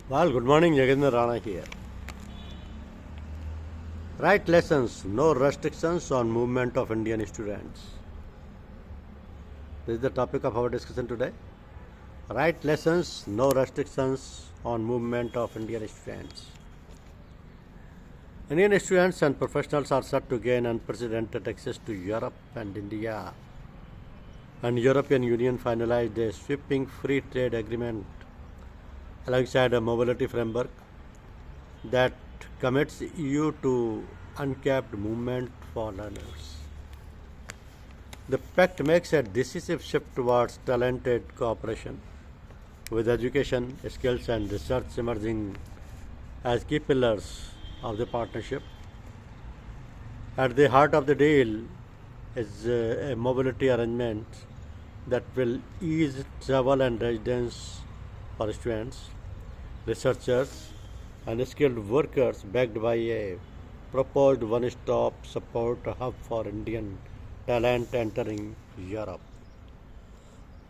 Well, good morning, Jagendra Rana here. Right lessons, no restrictions on movement of Indian students. This is the topic of our discussion today. Right lessons, no restrictions on movement of Indian students. Indian students and professionals are set to gain unprecedented access to Europe and India. And European Union finalized a sweeping free trade agreement alongside a mobility framework that commits EU to uncapped movement for learners. The pact makes a decisive shift towards talented cooperation, with education, skills, and research emerging as key pillars of the partnership. At the heart of the deal is a mobility arrangement that will ease travel and residence for students, researchers, and skilled workers, backed by a proposed one-stop support hub for Indian talent entering Europe.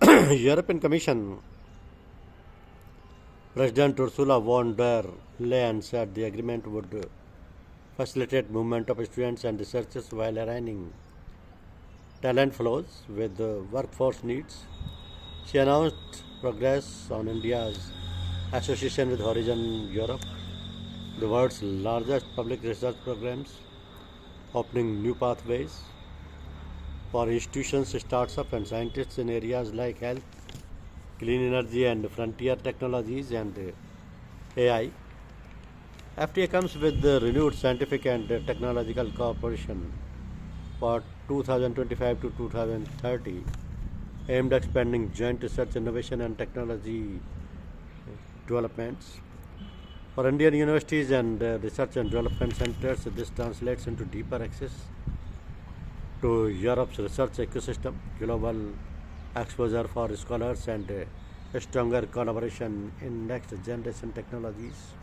European Commission President Ursula von der Leyen said the agreement would facilitate movement of students and researchers while aligning talent flows with the workforce needs. She announced progress on India's association with Horizon Europe, the world's largest public research programs, opening new pathways for institutions, startups, and scientists in areas like health, clean energy, and frontier technologies and AI. FTA comes with the renewed scientific and technological cooperation for 2025 to 2030, aimed at expanding joint research, innovation, and technology developments. For Indian universities and research and development centers, this translates into deeper access to Europe's research ecosystem, global exposure for scholars, and stronger collaboration in next generation technologies.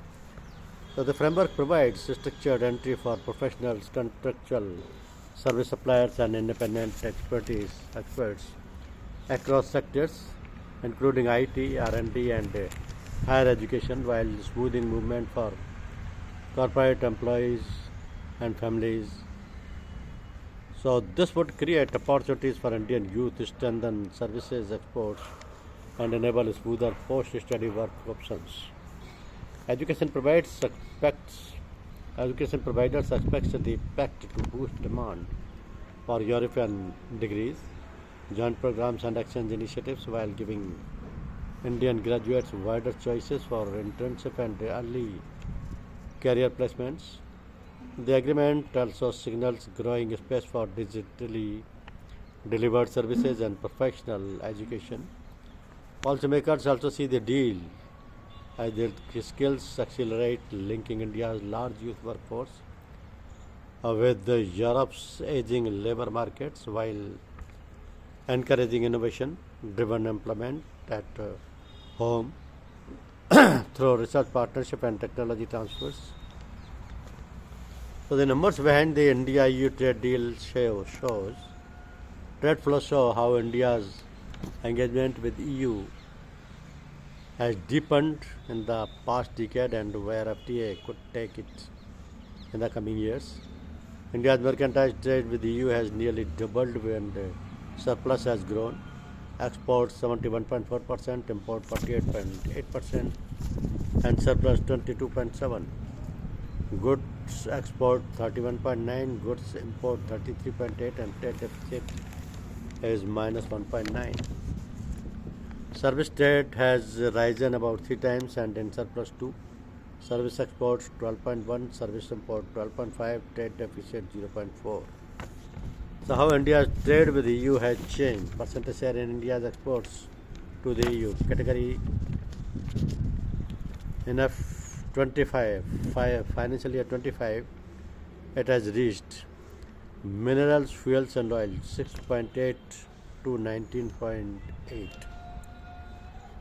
So the framework provides structured entry for professionals, contractual service suppliers, and independent experts across sectors, including IT, R&D, and higher education, while smoothing movement for corporate employees and families. So this would create opportunities for Indian youth to strengthen services exports and enable smoother post-study work options. Education providers expects the pact to boost demand for European degrees, joint programs, and exchange initiatives, while giving Indian graduates wider choices for internship and early career placements. The agreement also signals growing space for digitally delivered services and professional education. Policymakers also see the deal as their skills accelerate, linking India's large youth workforce with Europe's aging labor markets, while encouraging innovation driven employment at home through research partnership and technology transfers. So the numbers behind the India-EU trade deal shows trade flows show how India's engagement with EU has deepened in the past decade and where FTA could take it in the coming years. India's mercantile trade with the EU has nearly doubled and surplus has grown. Exports 71.4%, import 48.8%, and surplus 22.7%. Goods export 31.9%, goods import 33.8%, and trade deficit is minus 1.9%. Service trade has risen about 3 times and in surplus 2. Service exports 12.1, service import 12.5, trade deficit 0.4. So how India's trade with the EU has changed. Percentage share in India's exports to the EU category in financial year 25, it has reached minerals, fuels, and oil 6.8 to 19.8.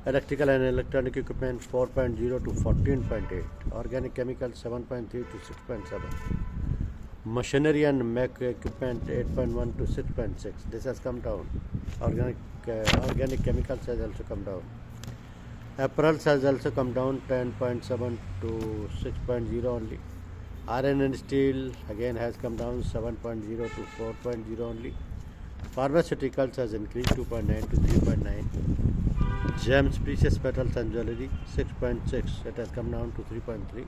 Electrical and electronic equipment 4.0 to 14.8. Organic chemicals 7.3 to 6.7. Machinery and mech equipment 8.1 to 6.6. This has come down. Organic chemicals has also come down. Apparels has also come down 10.7 to 6.0 only. Iron and steel again has come down 7.0 to 4.0 only. Pharmaceuticals has increased 2.9 to 3.9. Gems, precious metals and jewelry 6.6. It has come down to 3.3.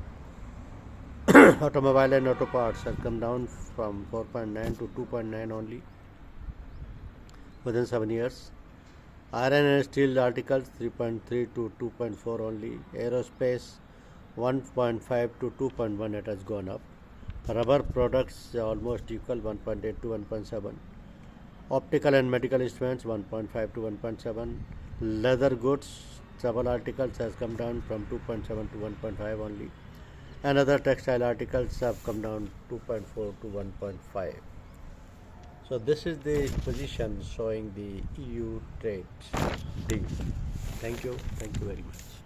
Automobile and auto parts has come down from 4.9 to 2.9 only within 7 years. Iron and steel articles 3.3 to 2.4 only. Aerospace 1.5 to 2.1, it has gone up. Rubber products almost equal 1.8 to 1.7. Optical and medical instruments 1.5 to 1.7. Leather goods several articles has come down from 2.7 to 1.5 only. And other textile articles have come down 2.4 to 1.5. So this is the position showing the EU trade deal. Thank you very much.